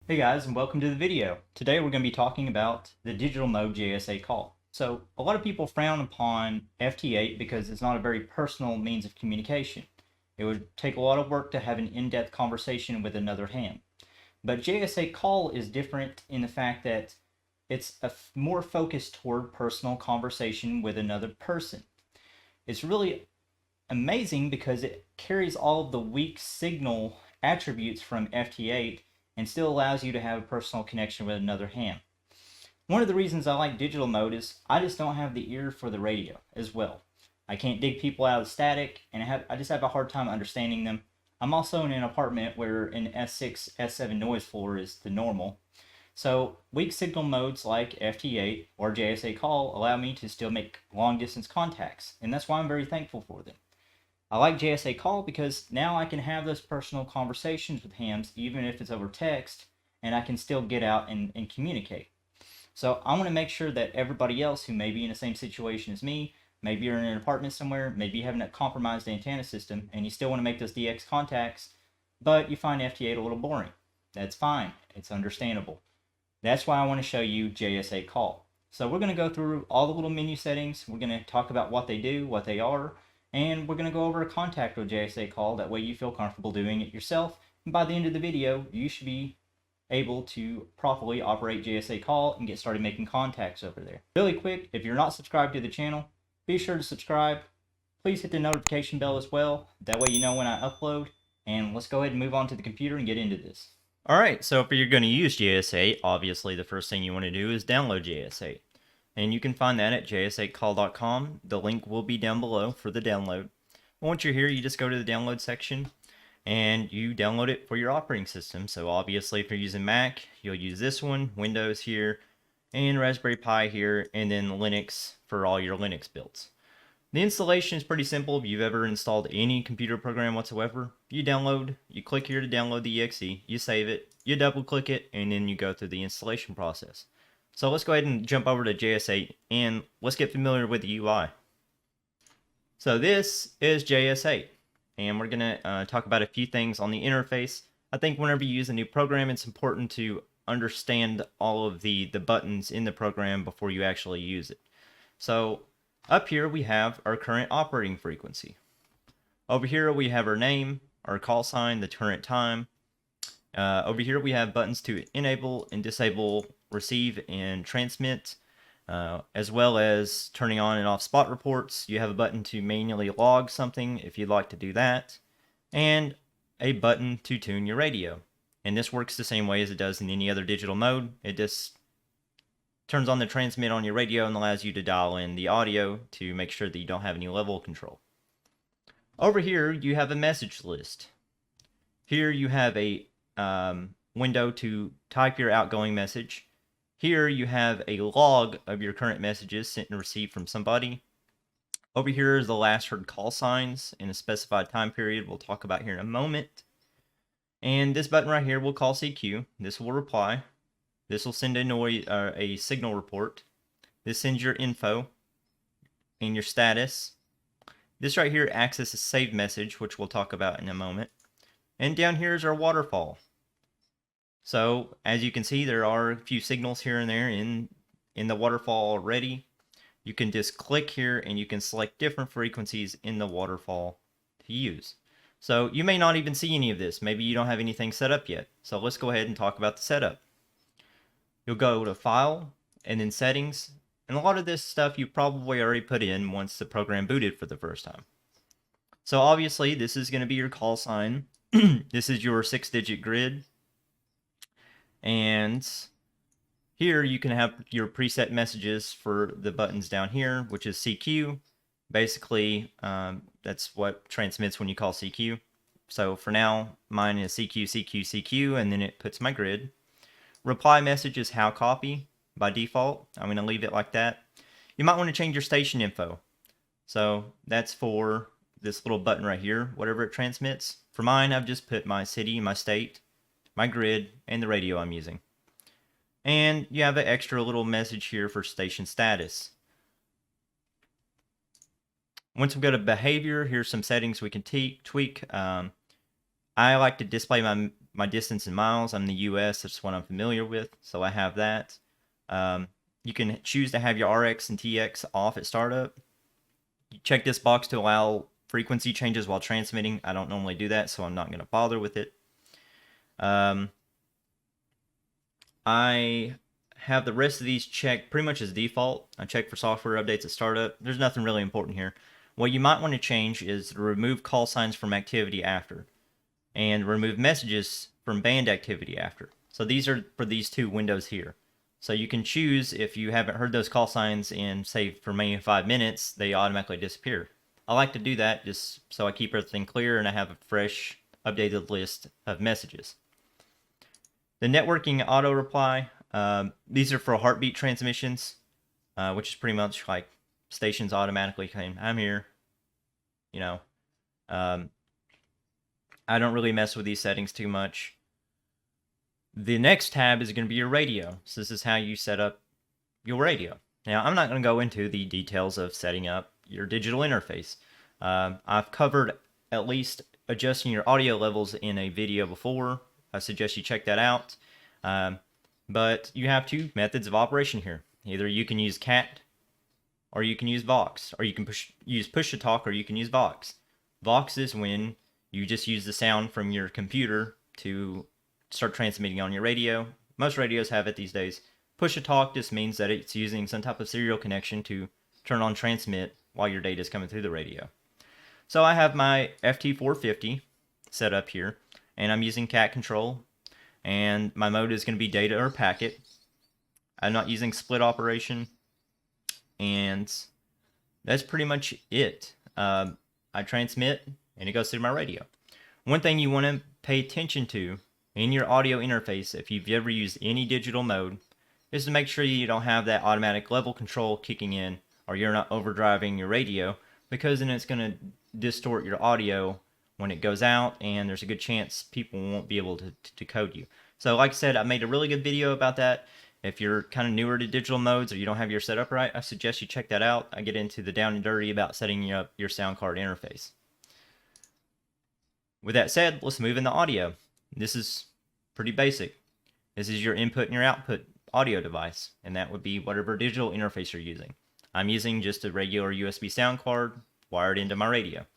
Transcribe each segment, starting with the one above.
Hey guys, and welcome to the video. Today we're going to be talking about the digital mode JS8 call. So a lot of people frown upon FT8 because it's not a very personal means of communication. It would take a lot of work to have an in-depth conversation with another ham. But JS8 call is different in the fact that it's more focused toward personal conversation with another person. It's really amazing because it carries all of the weak signal attributes from FT8 and still allows you to have a personal connection with another ham. One of the reasons I like digital mode is I just don't have the ear for the radio as well. I can't dig people out of static, and I just have a hard time understanding them. I'm also in an apartment where an S6, S7 noise floor is the normal. So weak signal modes like FT8 or JS8 call allow me to still make long distance contacts, and that's why I'm very thankful for them. I like JS8 Call because now I can have those personal conversations with hams, even if it's over text, and I can still get out and communicate. So I want to make sure that everybody else who may be in the same situation as me, maybe you're in an apartment somewhere, maybe you have a compromised antenna system, and you still want to make those DX contacts, but you find FT8 a little boring. That's fine. It's understandable. That's why I want to show you JS8 Call. So we're going to go through all the little menu settings. We're going to talk about what they do, what they are, and we're going to go over a contact with JS8 Call. That way you feel comfortable doing it yourself. And by the end of the video, you should be able to properly operate JS8 Call and get started making contacts over there. Really quick, if you're not subscribed to the channel, be sure to subscribe. Please hit the notification bell as well. That way you know when I upload. And let's go ahead and move on to the computer and get into this. Alright, so if you're going to use JS8, obviously the first thing you want to do is download JS8. And you can find that at js8call.com. The link will be down below for the download. Once you're here, you just go to the download section and you download it for your operating system. So obviously if you're using Mac, you'll use this one, Windows here, and Raspberry Pi here, and then Linux for all your Linux builds. The installation is pretty simple. If you've ever installed any computer program whatsoever, you click here to download the exe, you save it, you double click it, and then you go through the installation process. So let's go ahead and jump over to JS8 and let's get familiar with the UI. So this is JS8 and we're going to talk about a few things on the interface. I think whenever you use a new program, it's important to understand all of the buttons in the program before you actually use it. So up here we have our current operating frequency. Over here we have our name, our call sign, the current time. Over here we have buttons to enable and disable receive and transmit, as well as turning on and off spot reports. You have a button to manually log something if you'd like to do that, and a button to tune your radio. And this works the same way as it does in any other digital mode. It just turns on the transmit on your radio and allows you to dial in the audio to make sure that you don't have any level control. Over here you have a message list. Here you have a window to type your outgoing message. Here you have a log of your current messages sent and received from somebody. Over here is the last heard call signs in a specified time period we'll talk about here in a moment. And this button right here will call CQ. This will reply. This will send a signal report. This sends your info and your status. This right here acts as a saved message, which we'll talk about in a moment. And down here is our waterfall. So as you can see, there are a few signals here and there in the waterfall already. You can just click here and you can select different frequencies in the waterfall to use. So you may not even see any of this. Maybe you don't have anything set up yet. So let's go ahead and talk about the setup. You'll go to File and then Settings. And a lot of this stuff you probably already put in once the program booted for the first time. So obviously this is going to be your call sign. This is your 6-digit grid. And here you can have your preset messages for the buttons down here, which is CQ. Basically, that's what transmits when you call CQ. So for now, mine is CQ, CQ, CQ, and then it puts my grid. Reply message is how copy by default. I'm going to leave it like that. You might want to change your station info. So that's for this little button right here, whatever it transmits. For mine, I've just put my city, my state, my grid, and the radio I'm using. And you have an extra little message here for station status. Once we go to behavior, here's some settings we can tweak. I like to display my distance in miles. I'm in the US, that's what I'm familiar with, so I have that. You can choose to have your RX and TX off at startup. You check this box to allow frequency changes while transmitting. I don't normally do that, so I'm not going to bother with it. I have the rest of these checked pretty much as default. I check for software updates at startup. There's nothing really important here. What you might want to change is to remove call signs from activity after, and remove messages from banned activity after. So these are for these two windows here. So you can choose, if you haven't heard those call signs in, say, for maybe 5 minutes, they automatically disappear. I like to do that just so I keep everything clear and I have a fresh, updated list of messages. The networking auto reply, these are for heartbeat transmissions, which is pretty much like stations automatically claim, I'm here, you know. I don't really mess with these settings too much. The next tab is going to be your radio. So this is how you set up your radio. Now, I'm not going to go into the details of setting up your digital interface. I've covered at least adjusting your audio levels in a video before. I suggest you check that out. But you have two methods of operation here. Either you can use CAT, or you can use Vox, or you can use push-to-talk, or you can use Vox. Vox is when you just use the sound from your computer to start transmitting on your radio. Most radios have it these days. Push-to-talk just means that it's using some type of serial connection to turn on transmit while your data is coming through the radio. So I have my FT450 set up here, and I'm using cat control, and my mode is going to be data or packet. I'm not using split operation, and that's pretty much it. I transmit, and it goes through my radio. One thing you want to pay attention to in your audio interface, if you've ever used any digital mode, is to make sure you don't have that automatic level control kicking in, or you're not overdriving your radio, because then it's going to distort your audio when it goes out, and there's a good chance people won't be able to decode you. So like I said, I made a really good video about that. If you're kind of newer to digital modes, or you don't have your setup right, I suggest you check that out. I get into the down and dirty about setting up your sound card interface. With that said, let's move into audio. This is pretty basic. This is your input and your output audio device, and that would be whatever digital interface you're using. I'm using just a regular USB sound card wired into my radio.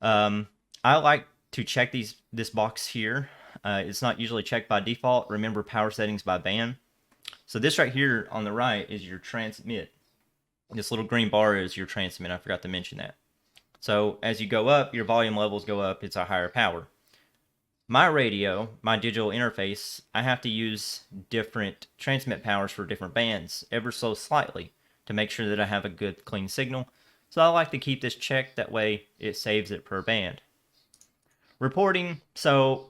I like to check this box here. It's not usually checked by default. Remember, power settings by band. So this right here on the right is your transmit. This little green bar is your transmit. I forgot to mention that. So as you go up, your volume levels go up. It's a higher power. My radio, my digital interface, I have to use different transmit powers for different bands ever so slightly to make sure that I have a good clean signal. So I like to keep this checked, that way it saves it per band. Reporting, so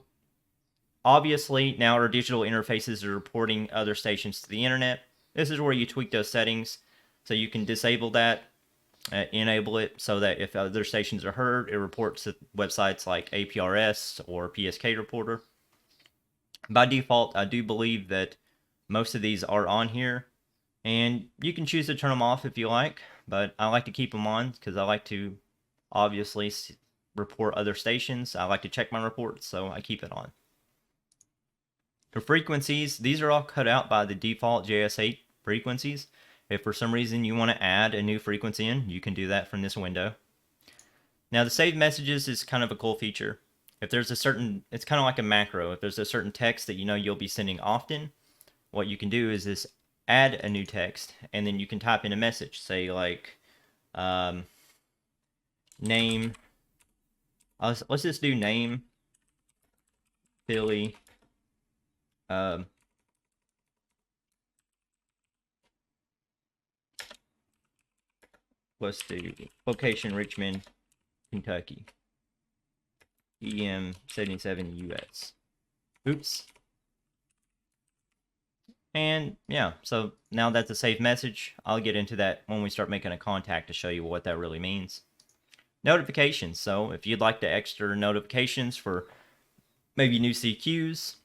obviously now our digital interfaces are reporting other stations to the internet. This is where you tweak those settings so you can disable that, enable it so that if other stations are heard, it reports to websites like APRS or PSK Reporter. By default, I do believe that most of these are on here, and you can choose to turn them off if you like, but I like to keep them on because I like to obviously report other stations. I like to check my reports, so I keep it on. For frequencies, these are all cut out by the default JS8 frequencies. If for some reason you want to add a new frequency in, you can do that from this window. Now the saved messages is kind of a cool feature. If there's a certain, it's kind of like a macro. If there's a certain text that you know you'll be sending often, what you can do is this add a new text, and then you can type in a message. Say like name, let's just do name Billy let's do location Richmond, Kentucky, EM77 US. Oops. And yeah, so now that's a saved message. I'll get into that when we start making a contact to show you what that really means. Notifications. So if you'd like to extra notifications for maybe new CQs,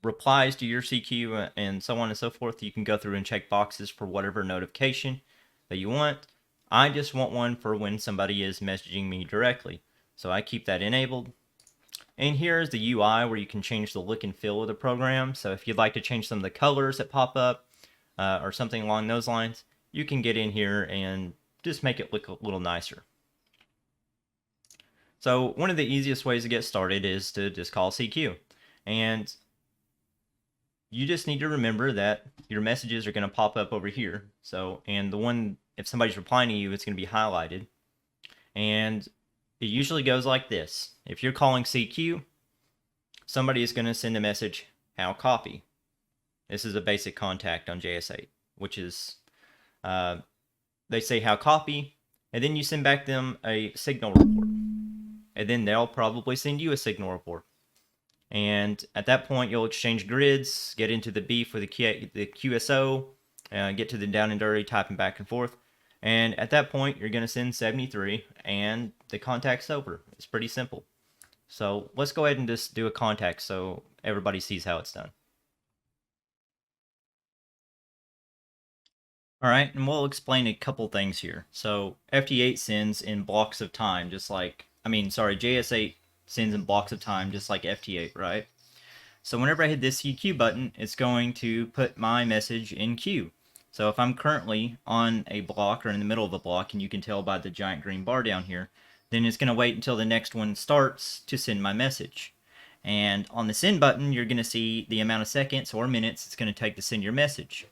replies to your CQ, and so on and so forth, you can go through and check boxes for whatever notification that you want. I just want one for when somebody is messaging me directly, so I keep that enabled. And here's the UI where you can change the look and feel of the program. So if you'd like to change some of the colors that pop up or something along those lines, you can get in here and just make it look a little nicer. So one of the easiest ways to get started is to just call CQ. And you just need to remember that your messages are going to pop up over here. So, and the one, if somebody's replying to you, it's going to be highlighted. And it usually goes like this. If you're calling CQ, somebody is going to send a message, how copy. This is a basic contact on JS8, which is, they say how copy, and then you send back them a signal report. And then they'll probably send you a signal report. And at that point, you'll exchange grids, get into the beef with the QSO, get to the down and dirty, typing back and forth. And at that point, you're going to send 73, and the contact's over. It's pretty simple. So let's go ahead and just do a contact so everybody sees how it's done. All right, and we'll explain a couple things here. So FT8 sends in blocks of time, just like, JS8 sends in blocks of time, just like FT8, right? So whenever I hit this CQ button, it's going to put my message in queue. So if I'm currently on a block or in the middle of a block, and you can tell by the giant green bar down here, then it's going to wait until the next one starts to send my message. And on the send button, you're going to see the amount of seconds or minutes it's going to take to send your message.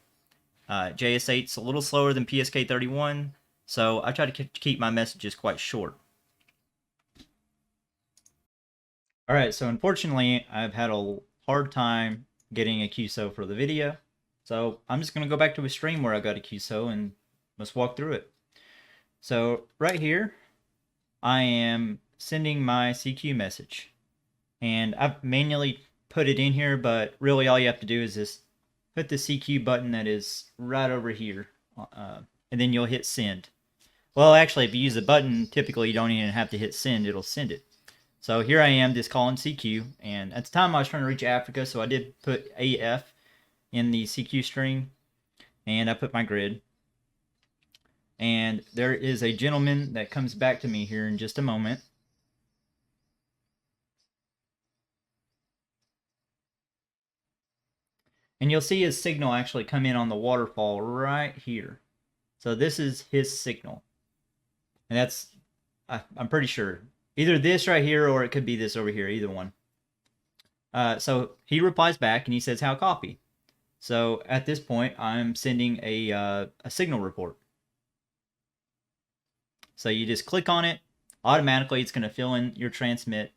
JS8's a little slower than PSK31, so I try to keep my messages quite short. Alright, so unfortunately, I've had a hard time getting a QSO for the video, so I'm just going to go back to a stream where I got a QSO and let's walk through it. So right here, I am sending my CQ message, and I've manually put it in here, but really all you have to do is just put the CQ button that is right over here, and then you'll hit send. Well, actually, if you use the button, typically you don't even have to hit send, it'll send it. So here I am just calling CQ, and at the time I was trying to reach Africa, so I did put AF in the CQ string, and I put my grid. And there is a gentleman that comes back to me here in just a moment. And you'll see his signal actually come in on the waterfall right here. So this is his signal. And that's, I'm pretty sure, either this right here or it could be this over here, either one. So he replies back and he says, how copy? So at this point, I'm sending a signal report. So you just click on it. Automatically, it's going to fill in your transmit,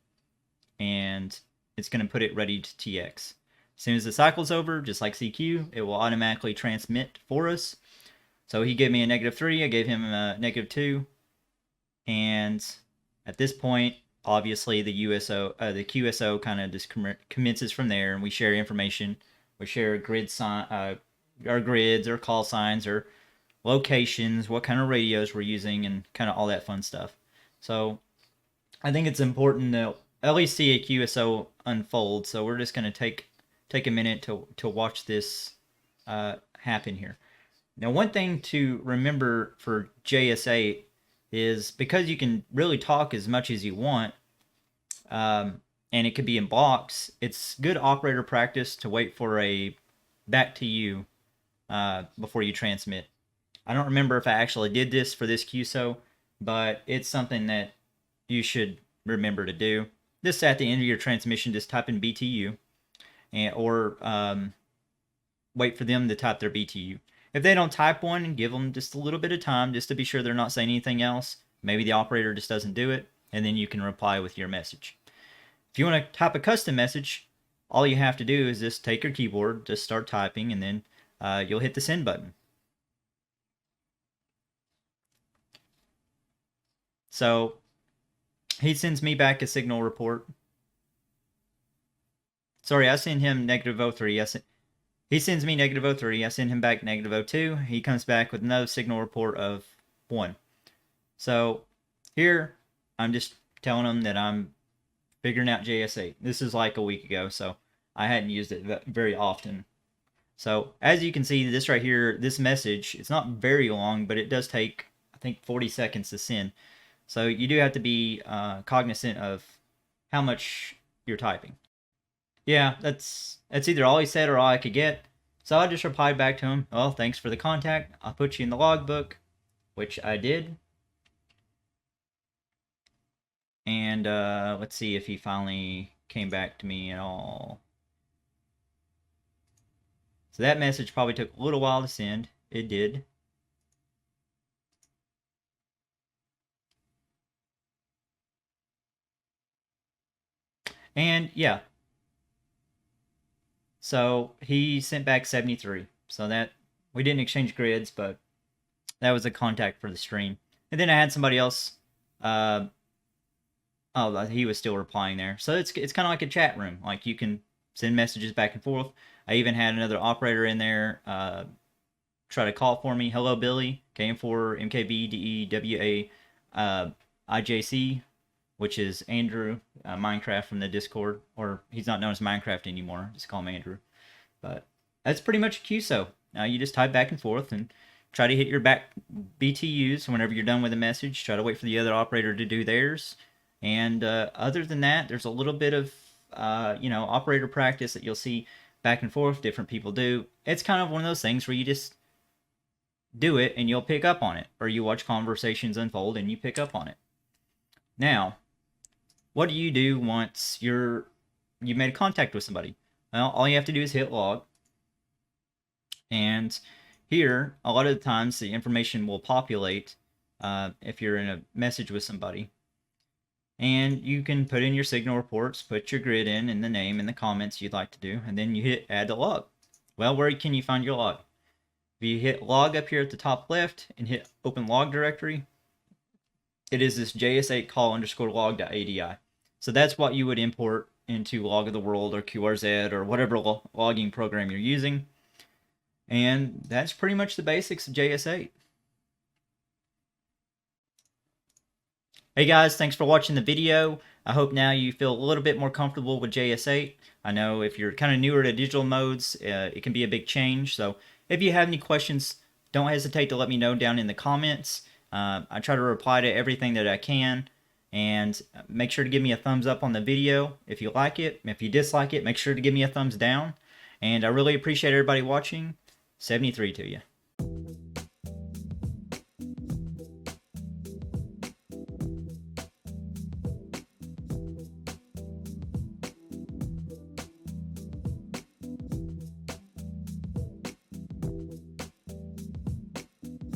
and it's going to put it ready to TX. As soon as the cycle's over, just like CQ, it will automatically transmit for us. So he gave me a -3, I gave him a -2, and at this point, obviously the QSO kind of just commences from there, and we share information. We share grid our grids, or call signs, or locations, what kind of radios we're using, and kind of all that fun stuff. So I think it's important to at least see a QSO unfold. So we're just going to take a minute to watch this happen here. Now, one thing to remember for JS8 is, because you can really talk as much as you want, and it could be in blocks, it's good operator practice to wait for a back to you before you transmit. I don't remember if I actually did this for this QSO, but it's something that you should remember to do. Just at the end of your transmission, just type in BTU, or wait for them to type their BTU. If they don't type one, give them just a little bit of time just to be sure they're not saying anything else. Maybe the operator just doesn't do it, and then you can reply with your message. If you want to type a custom message, all you have to do is just take your keyboard, just start typing, and then you'll hit the send button. So he sends me back a signal report. Sorry, I send him -03. He sends me -03. I send him back -02. He comes back with another signal report of 1. So here, I'm just telling him that I'm figuring out JS8. This is like a week ago, so I hadn't used it very often. So as you can see, this right here, this message, it's not very long, but it does take, I think, 40 seconds to send. So you do have to be cognizant of how much you're typing. Yeah, that's either all he said or all I could get. So I just replied back to him, well, thanks for the contact. I'll put you in the logbook, which I did. And let's see if he finally came back to me at all. So that message probably took a little while to send. It did. And yeah, so he sent back 73. So that we didn't exchange grids, but that was a contact for the stream. And then I had somebody else. Oh, he was still replying there. So it's kind of like a chat room. Like you can send messages back and forth. I even had another operator in there try to call for me. Hello, Billy. KM4 MKBDEWA IJC, which is Andrew Minecraft from the Discord, or he's not known as Minecraft anymore. Just call him Andrew. But that's pretty much a QSO. Now you just type back and forth and try to hit your back BTUs whenever you're done with a message. Try to wait for the other operator to do theirs. And other than that, there's a little bit of operator practice that you'll see back and forth. Different people do. It's kind of one of those things where you just do it and you'll pick up on it, or you watch conversations unfold and you pick up on it. Now, what do you do once you made contact with somebody? Well, all you have to do is hit log. And here, a lot of the times, the information will populate if you're in a message with somebody. And you can put in your signal reports, put your grid in and the name and the comments you'd like to do, and then you hit add to log. Well, where can you find your log? If you hit log up here at the top left and hit open log directory, it is this JS8Call _log.adi. So that's what you would import into Log of the World or QRZ or whatever logging program you're using. And that's pretty much the basics of JS8. Hey guys, thanks for watching the video. I hope now you feel a little bit more comfortable with JS8. I know if you're kind of newer to digital modes, it can be a big change. So if you have any questions, don't hesitate to let me know down in the comments. I try to reply to everything that I can. And make sure to give me a thumbs up on the video if you like it. If you dislike it, make sure to give me a thumbs down. And I really appreciate everybody watching. 73 to you.